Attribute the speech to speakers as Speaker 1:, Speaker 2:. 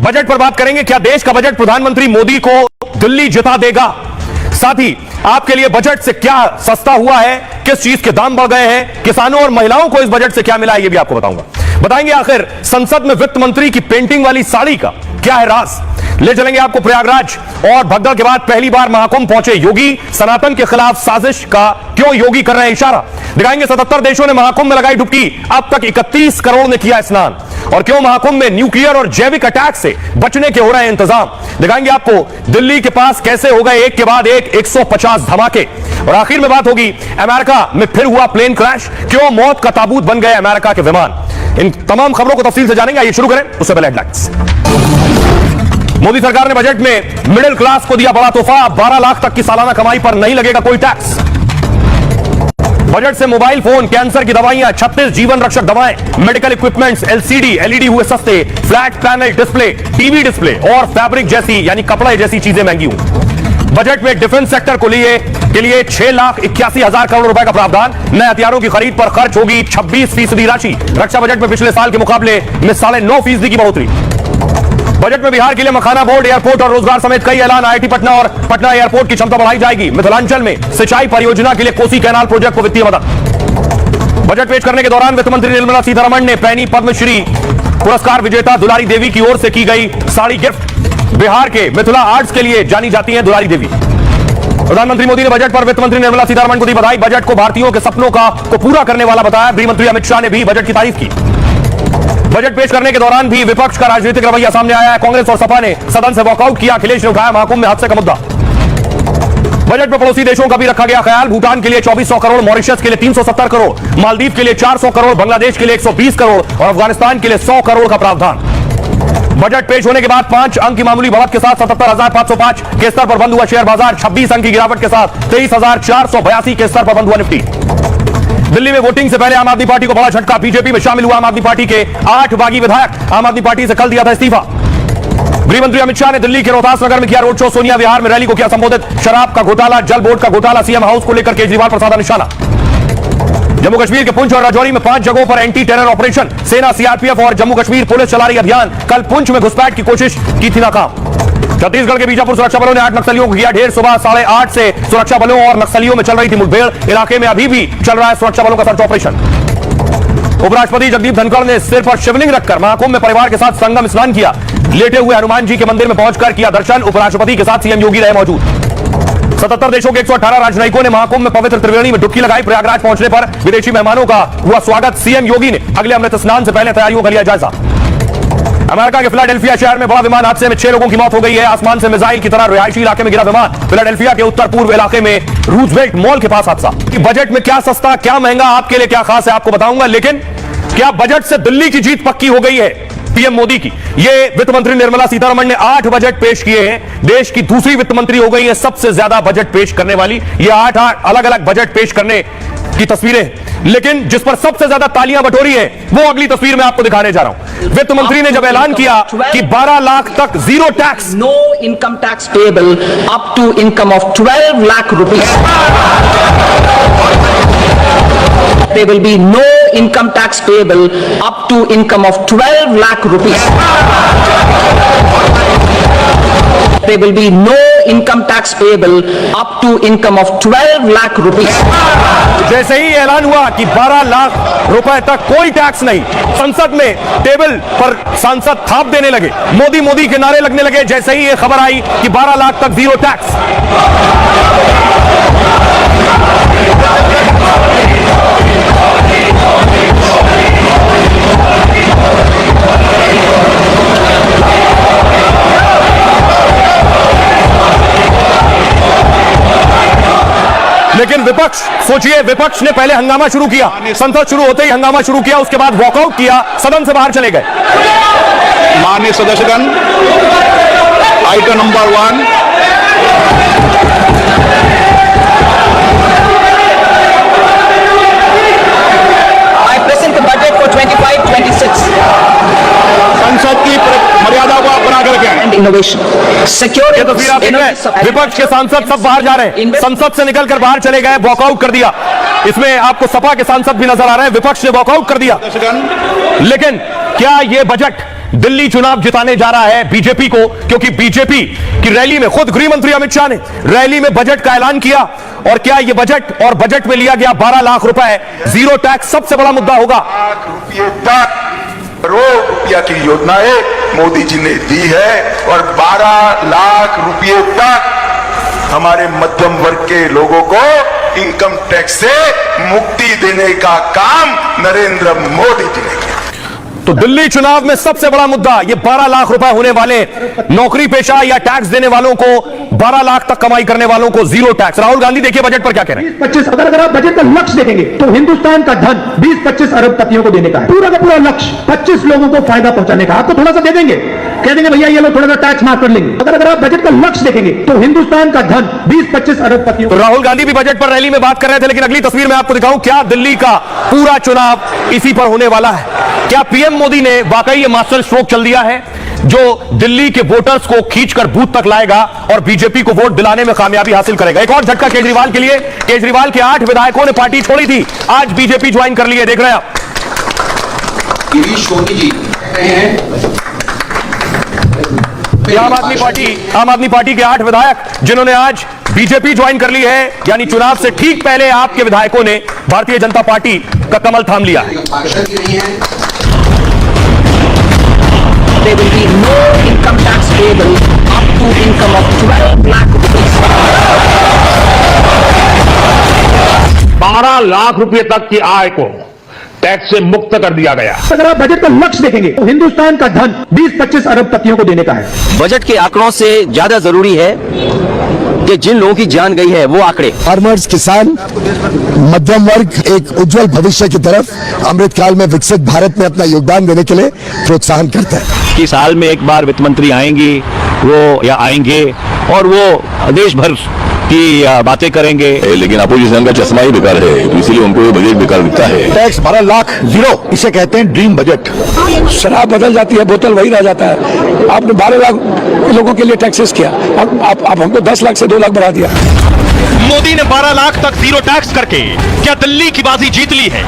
Speaker 1: Budget पर बात करेंगे। क्या देश का बजट प्रधानमंत्री मोदी को दिल्ली जिता देगा? साथ ही आपके लिए बजट से क्या सस्ता हुआ है, किस चीज के दाम बढ़ गए हैं, किसानों और महिलाओं को इस बजट से क्या मिला है, यह भी आपको बताऊंगा। बताएंगे आखिर संसद में वित्त मंत्री की पेंटिंग वाली साड़ी का क्या है राज। ले चलेंगे आपको प्रयागराज और भगदड़ के बाद पहली बार महाकुंभ पहुंचे योगी। सनातन के खिलाफ साजिश का क्यों योगी कर रहे हैं इशारा। दिखाएंगे 77 देशों ने महाकुंभ में लगाई डुबकी, अब तक 31 करोड़ ने किया स्नान। और क्यों महाकुंभ में न्यूक्लियर और जैविक अटैक से बचने के हो रहे हैं इंतजाम। दिखाएंगे आपको दिल्ली के पास कैसे हो गए एक के बाद एक 150 धमाके। और आखिर में बात होगी अमेरिका में फिर हुआ प्लेन क्रैश, क्यों मौत का ताबूत बन गए अमेरिका के विमान। इन तमाम खबरों को तफसील से जानेंगे। आइए शुरू करें, उससे पहले हेडलाइंस। मोदी सरकार ने बजट में मिडिल क्लास को दिया बड़ा तोहफा, 12 लाख तक की सालाना कमाई पर नहीं लगेगा कोई टैक्स। बजट से मोबाइल फोन, कैंसर की दवाइयां, 36 जीवन रक्षक दवाएं, मेडिकल इक्विपमेंट्स, एलसीडी एलईडी हुए सस्ते, flat panel display, TV display और फैब्रिक जैसी यानी कपड़े जैसी चीजें महंगी हुई। बजट में डिफेंस सेक्टर को के लिए 6,81,000 करोड़ रुपए का प्रावधान। नए हथियारों की खरीद पर खर्च होगी 26% राशि। रक्षा बजट में पिछले साल के मुकाबले में 9.5% की बढ़ोतरी। बजट में बिहार के लिए मखाना बोर्ड, एयरपोर्ट और रोजगार समेत कई ऐलान। आईआईटी पटना और पटना एयरपोर्ट की क्षमता बढ़ाई जाएगी। मिथिलांचल में सिंचाई परियोजना के लिए कोसी कैनाल प्रोजेक्ट को वित्तीय मदद। बजट पेश करने के दौरान वित्त मंत्री निर्मला सीतारमण ने पैनी पद्मश्री पुरस्कार विजेता दुलारी देवी की ओर से की गई साड़ी गिफ्ट। बिहार के मिथिला आर्ट्स के लिए जानी जाती हैं दुलारी देवी। प्रधानमंत्री मोदी ने बजट पर वित्त मंत्री निर्मला सीतारमण को दी बधाई। बजट को भारतीयों के सपनों को पूरा करने वाला बताया। गृह मंत्री अमित शाह ने भी बजट की तारीफ की। बजट पेश करने के दौरान भी विपक्ष का राजनीतिक रवैया सामने आया है। कांग्रेस और सपा ने सदन से वॉकआउट किया। अखिलेश ने उठाया महाकुंभ में हादसे का मुद्दा। बजट में पड़ोसी देशों का भी रखा गया ख्याल। भूटान के लिए 2400 करोड़, मॉरिशस के लिए 370 करोड़, मालदीव के लिए 400 करोड़, बांग्लादेश के लिए 120 करोड़ और अफगानिस्तान के लिए 100 करोड़ का प्रावधान। बजट पेश होने के बाद 5 अंक की मामूली बढ़त के साथ 77,505 के स्तर पर बंद हुआ शेयर बाजार। 26 अंक की गिरावट के साथ 23,482 के स्तर पर बंद हुआ निफ्टी। दिल्ली में वोटिंग से पहले आम आदमी पार्टी को बड़ा झटका। बीजेपी में शामिल हुआ आम आदमी पार्टी के 8 बागी विधायक। आम आदमी पार्टी से कल दिया था इस्तीफा। गृह मंत्री अमित शाह ने दिल्ली के रोहतास नगर में किया रोड शो। सोनिया विहार में रैली को किया संबोधित। शराब का घोटाला, जल बोर्ड का घोटाला, सीएम हाउस को लेकर केजरीवाल पर साधा निशाना। जम्मू कश्मीर के पुंछ और राजौरी में 5 जगहों पर एंटी टेरर ऑपरेशन। सेना, सीआरपीएफ और जम्मू कश्मीर पुलिस चला रही अभियान। कल पुंछ में घुसपैठ की कोशिश की थी नाकाम। छत्तीसगढ़ के बीजापुर सुरक्षा बलों ने 8 नक्सलियों को किया ढेर। सुबह 8:30 से सुरक्षा बलों और नक्सलियों में चल रही थी मुठभेड़। इलाके में अभी भी चल रहा है सुरक्षा बलों का सर्च ऑपरेशन। उपराष्ट्रपति जगदीप धनखड़ ने सिर पर शिवलिंग रखकर महाकुंभ में परिवार के साथ संगम स्नान किया। लेटे हुए हनुमान जी के मंदिर में पहुंचकर किया दर्शन। उपराष्ट्रपति के साथ सीएम योगी रहे मौजूद। 77 देशों के 118 राजनयिकों ने महाकुंभ में पवित्र त्रिवेणी में डुबकी लगाई। प्रयागराज पहुंचने पर विदेशी मेहमानों का हुआ स्वागत। सीएम योगी ने अगले अमृत स्नान से पहले तैयारियों का लिया जायजा। अमेरिका के फिलाडेल्फिया शहर में बड़ा विमान हादसे में 6 लोगों की मौत हो गई है। आसमान से मिसाइल की तरह रिहायशी इलाके में गिरा विमान। फिलाडेल्फिया के उत्तर पूर्व इलाके में रूजवेल्ट मॉल के पास हादसा। बजट में क्या सस्ता क्या महंगा, आपके लिए क्या खास है, आपको बताऊंगा। लेकिन क्या बजट से दिल्ली की जीत पक्की हो गई है पीएम मोदी की? ये वित्त मंत्री निर्मला सीतारमण ने 8 बजट पेश किए हैं। देश की दूसरी वित्त मंत्री हो गई है सबसे ज्यादा बजट पेश करने वाली। ये 8 अलग अलग बजट पेश करने की तस्वीरें, लेकिन जिस पर सबसे ज्यादा तालियां बटोरी है वो अगली तस्वीर में आपको दिखाने जा रहा हूं। वित्त मंत्री ने जब ऐलान किया कि 12 लाख तक zero tax,
Speaker 2: no income tax payable up to income of 12 lakh rupees. There will be no income tax payable up to income of 12 lakh rupees. There will be no income tax payable up to income of 12 lakh rupees.
Speaker 1: जैसे ही ऐलान हुआ कि 12 लाख रुपए तक कोई tax नहीं, संसद में टेबल पर सांसद थाप देने लगे, मोदी मोदी के नारे लगने लगे। जैसे ही ये खबर आई कि 12 लाख तक जीरो टैक्स, लेकिन विपक्ष, सोचिए, विपक्ष ने पहले हंगामा शुरू किया। संसद शुरू होते ही हंगामा शुरू किया, उसके बाद वॉकआउट किया, सदन से बाहर चले गए।
Speaker 3: माननीय सदस्यगण, item number 1
Speaker 2: I present the budget for 25-26.
Speaker 3: संसद की मर्यादा को आप बना कर रखें।
Speaker 2: And innovation, secure
Speaker 1: ये तस्वीर आप देख रहे हैं, विपक्ष के सांसद सब बाहर जा रहे हैं। संसद से निकलकर बाहर चले गए, वॉकआउट कर दिया। इसमें आपको सपा के सांसद भी नजर आ रहे हैं। विपक्ष ने वॉकआउट कर दिया। लेकिन क्या ये बजट दिल्ली चुनाव जिताने जा रहा है बीजेपी को, क्योंकि बीजेपी की रैली में खुद गृह मंत्री अमित शाह ने रैली में बजट का ऐलान किया। और क्या ये बजट और बजट में लिया गया 12 लाख रुपए जीरो टैक्स सबसे बड़ा मुद्दा होगा।
Speaker 4: लाख रुपये तक करोड़ रुपया की योजनाएं मोदी जी ने दी है और 12 लाख रुपये तक हमारे मध्यम वर्ग के लोगों को इनकम टैक्स से मुक्ति देने का काम नरेंद्र मोदी जी ने किया।
Speaker 1: तो दिल्ली चुनाव में सबसे बड़ा मुद्दा ये 12 लाख रुपए होने वाले नौकरी पेशा या टैक्स देने वालों को, 12 लाख तक कमाई करने वालों को जीरो टैक्स। राहुल गांधी देखिए बजट पर क्या कह रहे हैं।
Speaker 5: 25 अगर आप बजट का लक्ष्य देखेंगे तो हिंदुस्तान का धन 20-25 अरबपतियों को देने का है। पूरा का पूरा लक्ष्य 25 लोगों को फायदा पहुंचाने का। आपको थोड़ा सा दे देंगे, कह देंगे भैया ये लोग थोड़ा सा टैक्स माफ कर लेंगे। अगर आप बजट का लक्ष्य देखेंगे तो हिंदुस्तान का धन 20-25 अरबपतियों।
Speaker 1: तो राहुल गांधी भी बजट पर रैली में बात कर रहे थे, लेकिन अगली तस्वीर में आपको दिखाऊं क्या दिल्ली का पूरा चुनाव इसी पर होने वाला है। क्या पीएम मोदी ने वाकई ये मास्टर स्ट्रोक चल दिया है जो दिल्ली के वोटर्स को खींचकर बूथ तक लाएगा और बीजेपी को वोट दिलाने में कामयाबी हासिल करेगा। एक और झटका केजरीवाल के लिए। केजरीवाल के 8 विधायकों ने पार्टी छोड़ी थी, आज बीजेपी ज्वाइन कर ली है। देख रहे हैं आप।
Speaker 6: गिरीश सोनी जी हैं
Speaker 1: आम आदमी पार्टी के 8 विधायक जिन्होंने आज बीजेपी ज्वाइन कर ली है, यानी चुनाव से ठीक पहले आपके विधायकों ने भारतीय जनता पार्टी का कमल थाम लिया है।
Speaker 6: पार्षद भी नहीं है।
Speaker 2: There will be no income tax payable up to income of 12 lakh rupees.
Speaker 3: 12 lakh रुपए तक की आय को टैक्स से मुक्त कर दिया गया।
Speaker 5: अगर आप बजट का लक्ष्य देखेंगे तो हिंदुस्तान का धन 20-25 अरबपतियों को देने का है।
Speaker 7: बजट के आंकड़ों से ज्यादा जरूरी है कि जिन लोगों की जान गई है वो आंकड़े।
Speaker 8: फार्मर्स, किसान, मध्यम वर्ग एक उज्जवल भविष्य की तरफ अमृतकाल में विकसित भारत में अपना योगदान देने के लिए प्रोत्साहन करता है।
Speaker 9: कि साल में एक बार वित्त मंत्री आएंगी वो या आएंगे और वो देश भर की बातें करेंगे,
Speaker 10: लेकिन अपोजिशन का चश्मा ही बेकार है, तो इसीलिए उनको ये बजट बेकार दिखता है।
Speaker 8: टैक्स 12 लाख जीरो, इसे कहते हैं ड्रीम बजट। शराब बदल जाती है, बोतल वही रह जाता है। आपने 12 लाख लोगों के लिए टैक्सेस किया, आप हमको 10 लाख से 2 लाख बढ़ा दिया।
Speaker 1: मोदी ने 12 लाख तक जीरो टैक्स करके क्या दिल्ली की बाजी जीत ली है।